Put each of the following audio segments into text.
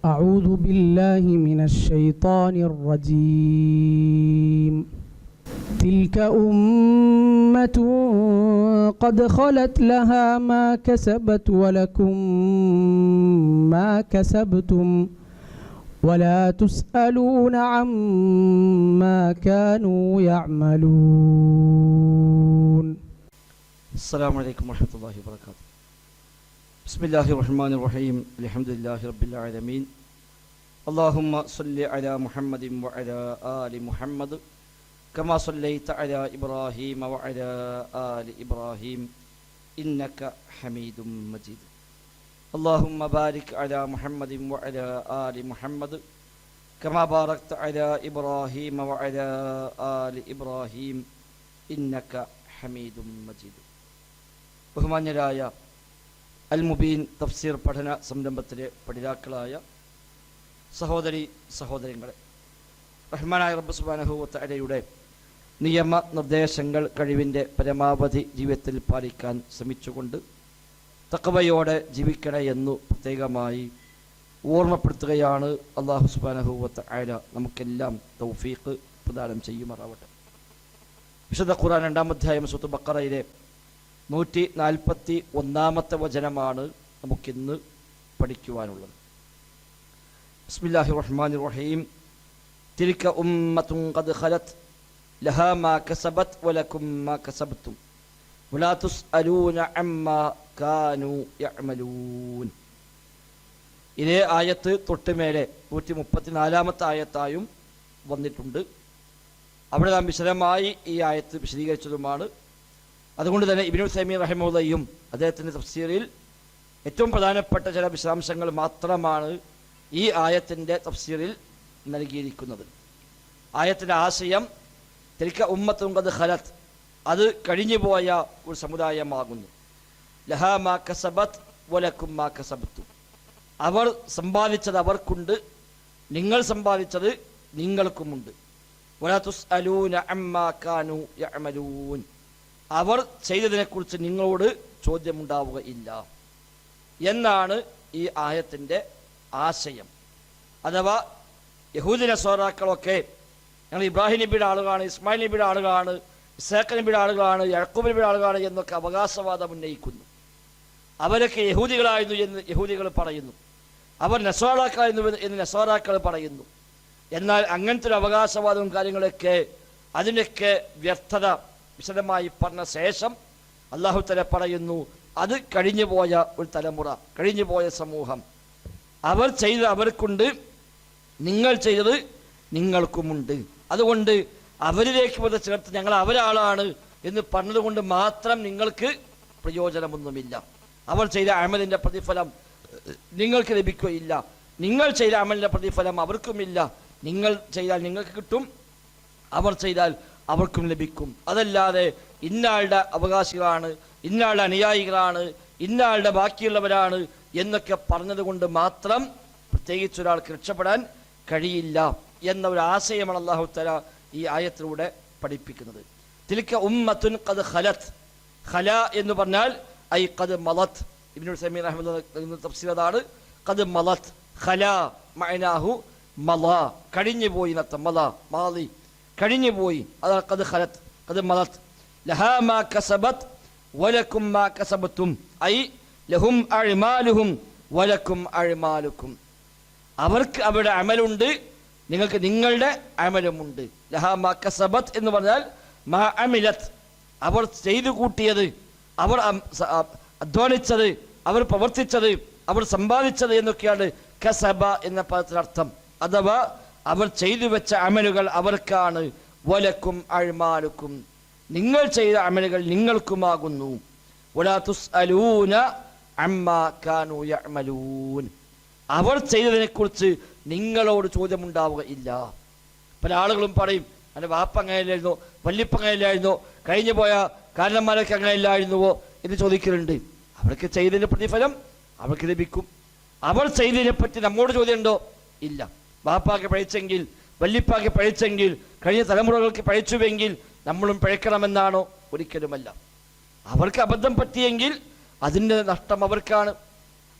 أعوذ بالله من الشيطان الرجيم تلك أمة قد خلت لها ما كسبت ولكم ما كسبتم ولا تسألون عما كانوا يعملون. السلام عليكم ورحمة الله وبركاته. بسم الله الرحمن الرحيم. الحمد لله رب العالمين. اللهم صل على محمد وعلى آل محمد كما صليت على إبراهيم وعلى آل إبراهيم إنك حميد مجيد. اللهم بارك على محمد وعلى آل محمد كما باركت على إبراهيم وعلى آل إبراهيم إنك حميد مجيد. ബഹുമാന്യരായ അൽ മുബീൻ തഫ്സീർ പഠന സംരംഭത്തിലെ പഠിതാക്കളായ സഹോദരി സഹോദരങ്ങളെ, റഹ്മാനായ റബ്ബ് സുബ്ഹാനഹു വ തആലയുടെ നിയമ നിർദ്ദേശങ്ങൾ കഴിവിൻ്റെ പരമാവധി ജീവിതത്തിൽ പാലിക്കാൻ ശ്രമിച്ചുകൊണ്ട് തഖ്വയോടെ ജീവിക്കണേ എന്നു പ്രത്യേകമായി ഓർമ്മപ്പെടുത്തുകയാണ്. അല്ലാഹു സുബ്ഹാനഹു വ തആല നമുക്കെല്ലാം തൗഫീഖ് പ്രദാനം ചെയ്യുമാറാവട്ടെ. വിശുദ്ധ ഖുർആൻ 2-ാം അധ്യായം സൂറത്തുൽ ബഖറയിലെ 141-ാമത്തെ വചനമാണ് നമുക്കിന്ന് പഠിക്കുവാനുള്ളത്. ബിസ്മില്ലാഹിർ റഹ്മാനിർ റഹീം. തിൽക ഉമ്മത്തുൻ ഖദ് ഖലത് ലഹാ മാ കസബത് വലകും മാ കസബ്തും വലാ തുസ്അലൂന അമ്മാ കാനൂ യഅമലൂൻ. ഇതേ ആയത്ത് തൊട്ടുമേലെ 134-ാമത്തെ ആയത്തായും വന്നിട്ടുണ്ട്. അവിടെ നാം വിശദമായി ഈ ആയത്ത് വിശദീകരിച്ചതുമാണ്. അതുകൊണ്ട് തന്നെ ഇബ്നു തൈമിയ്യ റഹിമഹുള്ളയും അദ്ദേഹത്തിൻ്റെ തഫ്സീറിൽ ഏറ്റവും പ്രധാനപ്പെട്ട ചില വിശദാംശങ്ങൾ മാത്രമാണ് ഈ ആയത്തിൻ്റെ തഫ്സീറിൽ നൽകിയിരിക്കുന്നത്. ആയത്തിൻ്റെ ആശയം തിൽക ഉമ്മത്തുൻ ഖദ് ഖലത്, അത് കഴിഞ്ഞുപോയ ഒരു സമുദായമാകുന്നു. ലഹാ മാ കസബത് വലകും മാ കസബ്തും, അവർ സമ്പാദിച്ചത് അവർക്കുണ്ട്, നിങ്ങൾ സമ്പാദിച്ചത് നിങ്ങൾക്കുമുണ്ട്. വലാ തുസ്അലൂന അമ്മാ കാനൂ യഅമലൂൻ, അവർ ചെയ്തതിനെക്കുറിച്ച് നിങ്ങളോട് ചോദ്യമുണ്ടാവുകയില്ല എന്നാണ് ഈ ആയത്തിൻ്റെ ആശയം. അഥവാ യഹൂദി നസ്വാറാക്കളൊക്കെ ഞങ്ങൾ ഇബ്രാഹിം നബിയുടെ ആളുകളാണ്, ഇസ്മായിൽ നബിയുടെ ആളുകളാണ്, ഇസ്ഹാഖ് നബിയുടെ ആളുകളാണ്, യാക്കൂബ് നബിയുടെ ആളുകളാണ് എന്നൊക്കെ അവകാശവാദം ഉന്നയിക്കുന്നു. അവരൊക്കെ യഹൂദികളായിരുന്നു എന്ന് യഹൂദികൾ പറയുന്നു, അവർ നസ്വാറാക്കളായിരുന്നു എന്ന് നസ്വാറാക്കൾ പറയുന്നു. എന്നാൽ അങ്ങനത്തെ ഒരു അവകാശവാദവും കാര്യങ്ങളൊക്കെ അതിൻ്റെയൊക്കെ വ്യർത്ഥത വിശദമായി പറഞ്ഞ ശേഷം അല്ലാഹു തആല പറയുന്നു, അത് കഴിഞ്ഞുപോയ ഒരു തലമുറ, കഴിഞ്ഞുപോയ സമൂഹം, അവർ ചെയ്തത് അവർക്കുണ്ട്, നിങ്ങൾ ചെയ്തത് നിങ്ങൾക്കുമുണ്ട്. അതുകൊണ്ട് അവരിലേക്ക് വന്ന് ചേർത്ത് ഞങ്ങൾ അവരാളാണ് എന്ന് പറഞ്ഞതുകൊണ്ട് മാത്രം നിങ്ങൾക്ക് പ്രയോജനമൊന്നുമില്ല. അവർ ചെയ്ത അമലിൻ്റെ പ്രതിഫലം നിങ്ങൾക്ക് ലഭിക്കുകയില്ല, നിങ്ങൾ ചെയ്ത അമലിൻ്റെ പ്രതിഫലം അവർക്കുമില്ല. നിങ്ങൾ ചെയ്താൽ നിങ്ങൾക്ക് കിട്ടും, അവർ ചെയ്താൽ അവർക്കും ലഭിക്കും. അതല്ലാതെ ഇന്നാളുടെ അവകാശികളാണ്, ഇന്നാളുടെ അനുയായികളാണ്, ഇന്നാളുടെ ബാക്കിയുള്ളവരാണ് എന്നൊക്കെ പറഞ്ഞതുകൊണ്ട് മാത്രം പ്രത്യേകിച്ച് ഒരാൾക്ക് രക്ഷപ്പെടാൻ കഴിയില്ല എന്ന ഒരു ആശയമാണ് അല്ലാഹു തആല ഈ ആയത്തിലൂടെ പഠിപ്പിക്കുന്നത്. തിൽക ഉമ്മത്തുൻ ഖദ് ഖലത്, ഖല എന്ന് പറഞ്ഞാൽ ഐ ഖദ് മലത്. ഇബ്നു തൈമിയ്യ റഹിമഹുല്ലാഹ് തഫ്സീർ അതാണ്. ഖദ് മലത്, ഖല മഅനാഹു മള, കഴിഞ്ഞുപോയി എന്നർത്ഥം. മള മാളി, കഴിഞ്ഞുപോയി, അതാണ് ഖദ് ഖലത്, ഖദ് മലത്. ലഹാ മാ കസബത് വലകും മാ കസബ്തും ഐ ലഹും അഅ്മാലുഹും വലകും അഅ്മാലുക്കും, അവർക്ക് അവരുടെ അമലുണ്ട്, നിങ്ങൾക്ക് നിങ്ങളുടെ അമലുമുണ്ട്. ലഹാ മാ കസബത് എന്ന് പറഞ്ഞാൽ മാ അമിലത്, അവർ ചെയ്തു കൂട്ടിയത്, അവർ അധ്വാനിച്ചത്, അവർ പ്രവർത്തിച്ചത്, അവർ സമ്പാദിച്ചത് എന്നൊക്കെയാണ് കസബ എന്ന പദത്തിനർത്ഥം. അഥവാ അവർ ചെയ്തു വെച്ച അമലുകൾ അവർക്കാണ്. വലക്കും അഅ്മാലുക്കും, നിങ്ങൾ ചെയ്ത അമലുകൾ നിങ്ങൾക്കുമാകുന്നു. വലാ തുസ്അലൂന അമ്മാ കാനൂ യഅമലൂൻ, അവർ ചെയ്തതിനെക്കുറിച്ച് നിങ്ങളോട് ചോദ്യമുണ്ടാവുകയില്ല. പല ആളുകളും പറയും, എൻ്റെ വാപ്പ അങ്ങനെയല്ലായിരുന്നോ, വല്യപ്പ അങ്ങനെയല്ലായിരുന്നോ, കഴിഞ്ഞു പോയ കാരണന്മാരൊക്കെ അങ്ങനെയല്ലായിരുന്നുവോ എന്ന് ചോദിക്കലുണ്ട്. അവർക്ക് ചെയ്തതിൻ്റെ പ്രതിഫലം അവർക്ക് ലഭിക്കും. അവർ ചെയ്തതിനെപ്പറ്റി നമ്മോട് ചോദ്യമുണ്ടോ? ഇല്ല. ബാപ്പാക്ക് പഴിച്ചെങ്കിൽ, വല്യപ്പാക്ക് പഴിച്ചെങ്കിൽ, കഴിഞ്ഞ തലമുറകൾക്ക് പഴിച്ചുവെങ്കിൽ നമ്മളും പഴിക്കണമെന്നാണോ? ഒരിക്കലുമല്ല. അവർക്ക് അബദ്ധം പറ്റിയെങ്കിൽ അതിൻ്റെ നഷ്ടം അവർക്കാണ്.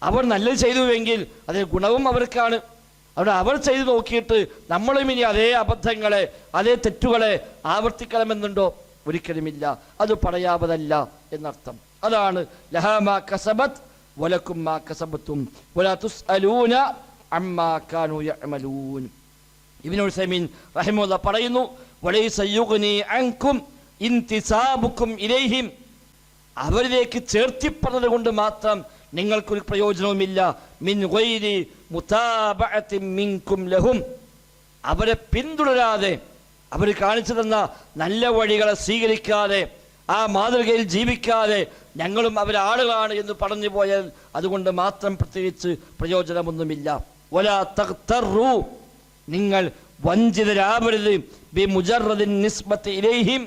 അവർ നല്ലത് ചെയ്തുവെങ്കിൽ അതിന് ഗുണവും അവർക്കാണ്. അവിടെ അവർ ചെയ്തു നോക്കിയിട്ട് നമ്മളും ഇനി അതേ അബദ്ധങ്ങളെ, അതേ തെറ്റുകളെ ആവർത്തിക്കണമെന്നുണ്ടോ? ഒരിക്കലുമില്ല. അത് പറയാവതല്ല എന്നർത്ഥം. അതാണ് ലഹാ മാ കസബത് വലക്കും മാ കസബത്തും വലാ തുസ്അലൂന അമ്മാ കാനൂ യഅമലൂൻ. ഇബ്നു ഉസൈമീൻ റഹിമഹുല്ലാ പറയുന്നു, വലൈസ യുഗ്നി അൻകും ഇന്തിസാബുക്കും ഇലൈഹിം. അവരിലേക്ക് ചേർത്തിപ്പറഞ്ഞത് കൊണ്ട് മാത്രം നിങ്ങൾക്കൊരു പ്രയോജനവുമില്ല. മിൻ ഗൈരി മുതാബഅത്തിൻ മിൻകും ലഹും. അവരെ പിന്തുടരാതെ, അവർ കാണിച്ചു തന്ന നല്ല വഴികളെ സ്വീകരിക്കാതെ, ആ മാതൃകയിൽ ജീവിക്കാതെ ഞങ്ങളും അവരാളുകളാണ് എന്ന് പറഞ്ഞു പോയാൽ അതുകൊണ്ട് മാത്രം പ്രത്യേകിച്ച് പ്രയോജനമൊന്നുമില്ല. വലാ തഗ്തറു, നിങ്ങൾ വഞ്ചിതരാവരുത്. ബി മുജറദിൻ നിസ്ബത്തി ഇലൈഹിം,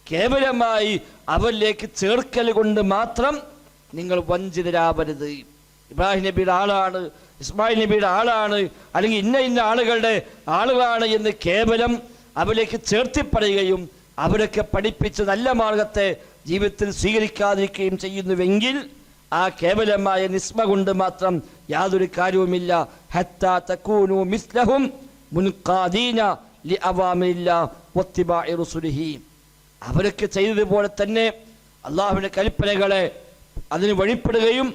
കേവലമായി അവരിലേക്ക് ചേർക്കൽ കൊണ്ട് മാത്രം നിങ്ങൾ വഞ്ചിതരാവരുത്. ഇബ്രാഹിം നബിയുടെ ആളാണ്, ഇസ്മായിൽ നബിയുടെ ആളാണ്, അല്ലെങ്കിൽ ഇന്ന ഇന്ന ആളുകളുടെ ആളുകളാണ് എന്ന് കേവലം അവരിലേക്ക് ചേർത്തിപ്പറയുകയും അവരൊക്കെ പഠിപ്പിച്ച് നല്ല മാർഗത്തെ ജീവിതത്തിൽ സ്വീകരിക്കാതിരിക്കുകയും ചെയ്യുന്നുവെങ്കിൽ ആ കേവലമായ നിസ്മ കൊണ്ട് മാത്രം യാതൊരു കാര്യവുമില്ല. ഹത്താ തകൂനു മിസ്ലഹും മുൻഖാദീന ലിഅവാമിരില്ലാഹി വത്തിബാഇ റസൂലിഹി. അവരൊക്കെ ചെയ്തതുപോലെ തന്നെ അള്ളാഹുവിൻ്റെ കൽപ്പനകളെ അതിന് വഴിപ്പെടുകയും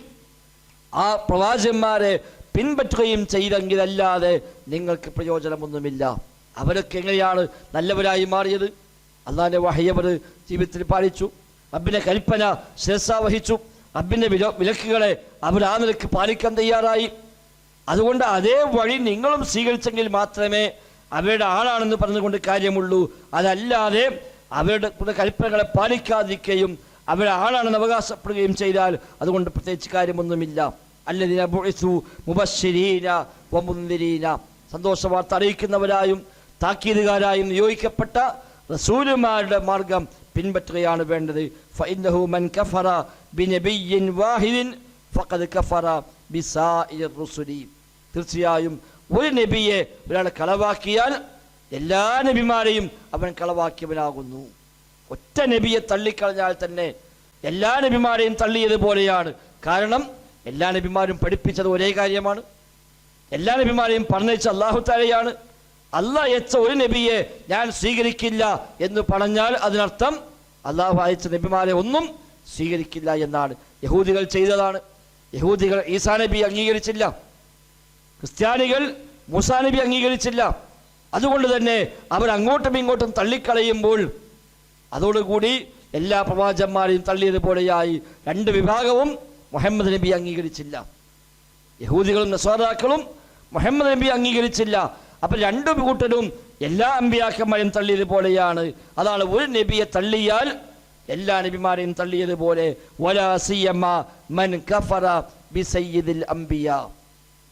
ആ പ്രവാചകന്മാരെ പിൻപറ്റുകയും ചെയ്തെങ്കിലല്ലാതെ നിങ്ങൾക്ക് പ്രയോജനമൊന്നുമില്ല. അവരൊക്കെ എങ്ങനെയാണ് നല്ലവരായി മാറിയത്? അള്ളാഹിൻ്റെ വഹയ് അവർ ജീവിതത്തിൽ പാലിച്ചു, റബ്ബിൻ്റെ കൽപ്പന ശിരസാവഹിച്ചു, റബ്ബിൻ്റെ വിലക്കുകളെ അവർ ആ നിലക്ക് പാലിക്കാൻ തയ്യാറായി. അതുകൊണ്ട് അതേ വഴി നിങ്ങളും സ്വീകരിച്ചെങ്കിൽ മാത്രമേ അവരുടെ ആളാണെന്ന് പറഞ്ഞുകൊണ്ട് കാര്യമുള്ളൂ. അതല്ലാതെ അവരുടെ കൽപ്പനകളെ പാലിക്കാതിരിക്കുകയും അവരുടെ ആളാണെന്ന് അവകാശപ്പെടുകയും ചെയ്താൽ അതുകൊണ്ട് പ്രത്യേകിച്ച് കാര്യമൊന്നുമില്ല. അല്ലദീന ബുഇസു മുബശ്ശിരീന വമുൻദിരീന, സന്തോഷ വാർത്ത അറിയിക്കുന്നവരായും താക്കീതുകാരായും നിയോഗിക്കപ്പെട്ട റസൂലുമാരുടെ മാർഗം പിൻപറ്റുകയാണ് വേണ്ടത്. ഫഇന്നഹു മൻ കഫറ ബിനബിയ്യിൻ വാഹിദിൻ ഫഖദ് കഫറ ബിസാഇർ റുസുലി. തീർച്ചയായും ഒരു നബിയെ ഒരാൾ കളവാക്കിയാൽ എല്ലാ നബിമാരെയും അവൻ കളവാക്കിയവനാകുന്നു. ഒറ്റ നബിയെ തള്ളിക്കളഞ്ഞാൽ തന്നെ എല്ലാ നബിമാരെയും തള്ളിയതുപോലെയാണ്. കാരണം എല്ലാ നബിമാരും പഠിപ്പിച്ചത് ഒരേ കാര്യമാണ്, എല്ലാ നബിമാരെയും പറഞ്ഞയച്ച അല്ലാഹു തആലയാണ്. അല്ലാഹ് അയച്ച ഒരു നബിയെ ഞാൻ സ്വീകരിക്കില്ല എന്ന് പറഞ്ഞാൽ അതിനർത്ഥം അല്ലാഹു അയച്ച നബിമാരെ ഒന്നും സ്വീകരിക്കില്ല എന്നാണ്. യഹൂദികൾ ചെയ്തതാണ്. യഹൂദികൾ ഈസാ നബി അംഗീകരിച്ചില്ല, ക്രിസ്ത്യാനികൾ മൂസാ നബി അംഗീകരിച്ചില്ല. അതുകൊണ്ട് തന്നെ അവർ അങ്ങോട്ടും ഇങ്ങോട്ടും തള്ളിക്കളയുമ്പോൾ അതോടുകൂടി എല്ലാ പ്രവാചകന്മാരെയും തള്ളിയതുപോലെയായി. രണ്ട് വിഭാഗവും മുഹമ്മദ് നബി അംഗീകരിച്ചില്ല. യഹൂദികളും നസ്വാറാക്കളും മുഹമ്മദ് നബി അംഗീകരിച്ചില്ല. അപ്പം രണ്ടു കൂട്ടരും എല്ലാ അമ്പിയാക്കന്മാരെയും തള്ളിയതുപോലെയാണ്. അതാണ് ഒരു നബിയെ തള്ളിയാൽ എല്ലാ നബിമാരെയും തള്ളിയതുപോലെ. വലാ സിയമ്മ മൻ കഫറ ബി സയ്യിദുൽ അംബിയ.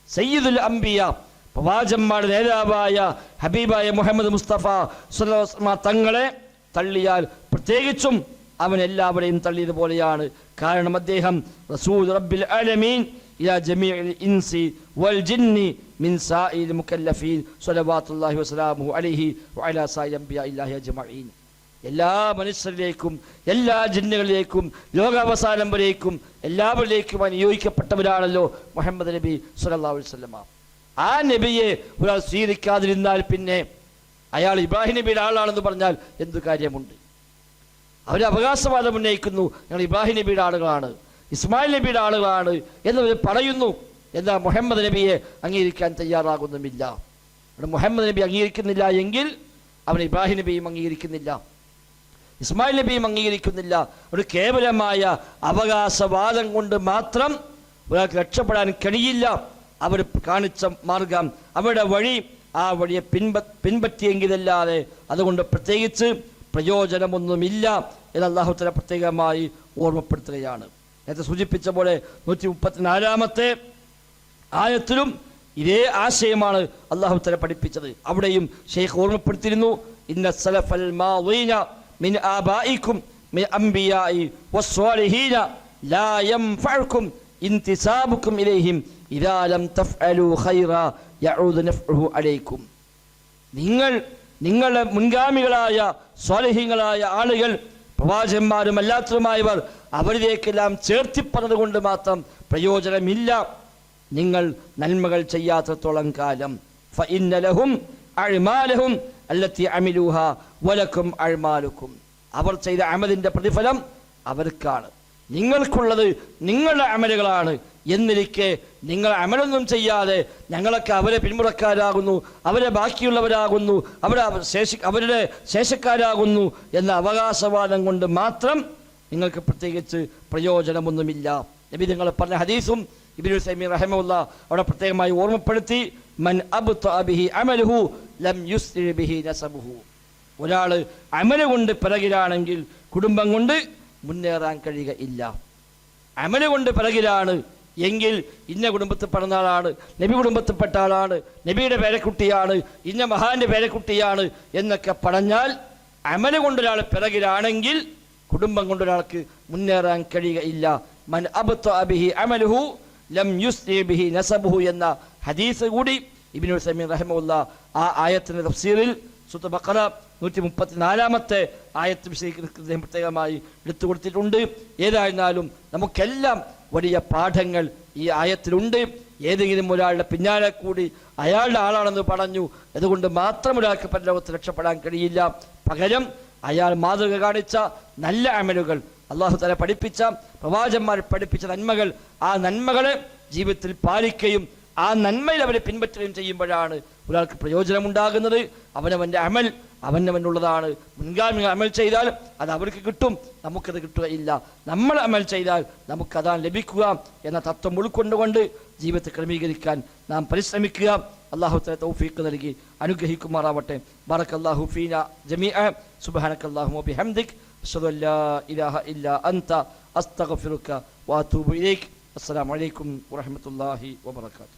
സയ്യിദുൽ അംബിയ, പ്രവാചകന്മാരുടെ നേതാവായ ഹബീബായ മുഹമ്മദ് മുസ്തഫ സ്വല്ലല്ലാഹു അലൈഹി വസല്ലം തങ്ങളെ തള്ളിയാൽ പ്രത്യേകിച്ചും അവൻ എല്ലാവരെയും തള്ളിയതുപോലെയാണ്. കാരണം അദ്ദേഹം റസൂൽ റബ്ബിൽ ആലമീൻ ഇലാ ജമീഇൽ ഇൻസി വൽ ജിന്നി മിൻ സാഇൽ മുകല്ലഫീൻ സ്വല്ലല്ലാഹു വസല്ലമു അലൈഹി വഅലാ സായിരി അംബിയാഇല്ലാഹി അജ്മഈൻ. എല്ലാ മനുഷ്യരിലേക്കും എല്ലാ ജിന്നുകളിലേക്കും ലോകാവസാനം വരേക്കും എല്ലാവരിലേക്കും നിയോഗിക്കപ്പെട്ടവരാണല്ലോ മുഹമ്മദ് നബി സ്വല്ലല്ലാഹു അലൈഹി വസല്ലം. ആ നബിയെ ഒരാൾ സ്വീകരിക്കാതിരുന്നാൽ പിന്നെ അയാൾ ഇബ്രാഹിം നബിയുടെ ആളാണെന്ന് പറഞ്ഞാൽ എന്തു കാര്യമുണ്ട്? അവർ അവകാശവാദം ഉന്നയിക്കുന്നു, ഞങ്ങൾ ഇബ്രാഹിം നബിയുടെ ആളുകളാണ്, ഇസ്മായിൽ നബിയുടെ ആളുകളാണ് എന്നവർ പറയുന്നു. എന്നാൽ മുഹമ്മദ് നബിയെ അംഗീകരിക്കാൻ തയ്യാറാകുന്നുമില്ല. മുഹമ്മദ് നബി അംഗീകരിക്കുന്നില്ല എങ്കിൽ അവൻ ഇബ്രാഹിം നബിയും അംഗീകരിക്കുന്നില്ല, ഇസ്മായിൽ നബിയും അംഗീകരിക്കുന്നില്ല. ഒരു കേവലമായ അവകാശവാദം കൊണ്ട് മാത്രം ഒരാൾക്ക് രക്ഷപ്പെടാൻ കഴിയില്ല. അവർ കാണിച്ച മാർഗം, അവരുടെ വഴി, ആ വഴിയെ പിൻപറ്റിയെങ്കിലല്ലാതെ അതുകൊണ്ട് പ്രത്യേകിച്ച് പ്രയോജനമൊന്നുമില്ല എന്ന് അല്ലാഹു തആല പ്രത്യേകമായി ഓർമ്മപ്പെടുത്തുകയാണ്. നേരത്തെ സൂചിപ്പിച്ച പോലെ 134 ആയത്തിലും ഇതേ ആശയമാണ് അല്ലാഹു തആല പഠിപ്പിച്ചത്. അവിടെയും ഷെയ്ഖ് ഓർമ്മപ്പെടുത്തിയിരുന്നു, ഇന്ന സലഫൽ മാളീന മിൻ ആബായിക്കും മിൻ അംബിയാഇ വസ്സാലിഹീന ലാ യൻഫഉക്കും ഇന്തിസാബുക്കും ഇലൈഹിം ഇദാ ലം തഫ്അലു ഖൈറ യഊദു നഫ്ഉഹു അലൈക്കും. നിങ്ങളുടെ മുൻഗാമികളായ സ്വാലിഹീങ്ങളായ ആളുകൾ, പ്രവാചകന്മാരും അല്ലാത്തതുമായവർ, അവരിലേക്കെല്ലാം ചേർത്തിപ്പറഞ്ഞതുകൊണ്ട് മാത്രം പ്രയോജനമില്ല നിങ്ങൾ നന്മകൾ ചെയ്യാത്തത്തോളം കാലം ഫഇന്ന ലഹും അഅ്മാലഹും അല്ലത്തി അമിലൂഹാ വലക്കും അഅ്മാലുക്കും, അവർ ചെയ്ത അമലിന്റെ പ്രതിഫലം അവർക്കാണ്, നിങ്ങൾക്കുള്ളത് നിങ്ങളുടെ അമലുകളാണ് എന്നിരിക്കെ നിങ്ങൾ അമലൊന്നും ചെയ്യാതെ ഞങ്ങളൊക്കെ അവരെ പിന്മുറക്കാരാകുന്നു, അവരെ ബാക്കിയുള്ളവരാകുന്നു, അവരുടെ ശേഷക്കാരാകുന്നു എന്ന അവകാശവാദം കൊണ്ട് മാത്രം നിങ്ങൾക്ക് പ്രത്യേകിച്ച് പ്രയോജനമൊന്നുമില്ല. നബി നിങ്ങൾ പറഞ്ഞ ഹദീസും ഇബ്നു തൈമിയ്യ റഹിമഹുല്ലാഹ് അവിടെ പ്രത്യേകമായി ഓർമ്മപ്പെടുത്തി, മൻ അബ്തഅ ബിഹി അമലുഹു ലം യുസ്രി ബിഹി നസബുഹു. ഒരാൾ അമല് കൊണ്ട് പിറകിലാണെങ്കിൽ കുടുംബം കൊണ്ട് മുന്നേറാൻ കഴിയുകയില്ല. അമല് കൊണ്ട് പിറകിലാണ് എങ്കിൽ ഇന്ന കുടുംബത്തിൽ പിറന്ന ആളാണ്, നബി കുടുംബത്തിൽപ്പെട്ട ആളാണ്, നബിയുടെ പേരക്കുട്ടിയാണ്, ഇന്ന മഹാന്റെ പേരക്കുട്ടിയാണ് എന്നൊക്കെ പറഞ്ഞാൽ അമല് കൊണ്ടൊരാൾ പിറകിലാണെങ്കിൽ കുടുംബം കൊണ്ടൊരാൾക്ക് മുന്നേറാൻ കഴിയുകയില്ല. മൻ അബ്തഅ ബിഹി അമലുഹു ലം യുസ്രി ബിഹി നസബുഹു എന്ന ഹദീസ് കൂടി ഇബ്നു തൈമിയ്യ റഹിമഹുല്ലാഹ് ആ ആയത്തിന്റെ തഫ്സീറിൽ സൂറത്തുൽ ബഖറ 134 ആയത്ത് വിശദീകരിക്കുന്നതിന് പ്രത്യേകമായി എടുത്തു കൊടുത്തിട്ടുണ്ട്. ഏതായിരുന്നാലും നമുക്കെല്ലാം വലിയ പാഠങ്ങൾ ഈ ആയത്തിലുണ്ട്. ഏതെങ്കിലും ഒരാളുടെ പിന്നാലെ കൂടി അയാളുടെ ആളാണെന്ന് പറഞ്ഞു അതുകൊണ്ട് മാത്രം ഒരാൾക്ക് പരലോകത്ത് രക്ഷപ്പെടാൻ കഴിയില്ല. പകരം അയാൾ മാതൃക കാണിച്ച നല്ല അമലുകൾ, അള്ളാഹു തആല പഠിപ്പിച്ച, പ്രവാചകന്മാർ പഠിപ്പിച്ച നന്മകൾ, ആ നന്മകളെ ജീവിതത്തിൽ പാലിക്കുകയും ആ നന്മയിൽ അവരെ പിൻപറ്റുകയും ചെയ്യുമ്പോഴാണ് ഒരാൾക്ക് പ്രയോജനമുണ്ടാകുന്നത്. അവനവൻ്റെ അമൽ അവനവനുള്ളതാണ്. മുൻഗാമികൾ അമൽ ചെയ്താൽ അത് അവർക്ക് കിട്ടും, നമുക്കത് കിട്ടുകയില്ല. നമ്മൾ അമൽ ചെയ്താൽ നമുക്കതാണ് ലഭിക്കുക എന്ന തത്വം ഉൾക്കൊണ്ടുകൊണ്ട് ജീവിതത്തെ ക്രമീകരിക്കാൻ നാം പരിശ്രമിക്കുക. അല്ലാഹു തആല തൗഫീഖ് നൽകി അനുഗ്രഹിക്കുമാറാവട്ടെ. ബറകല്ലാഹു ഫീന ജമീഅ. സുബ്ഹാനകല്ലാഹുമ്മ വബിഹംദിക് അശ്ഹദു അല്ലാ ഇലാഹ ഇല്ലാ അൻത അസ്തഗ്ഫിറുക വഅതൂബു ഇലൈക്. അസ്സലാമു അലൈക്കും വറഹ്മത്തുള്ളാഹി വബറകാതുഹു.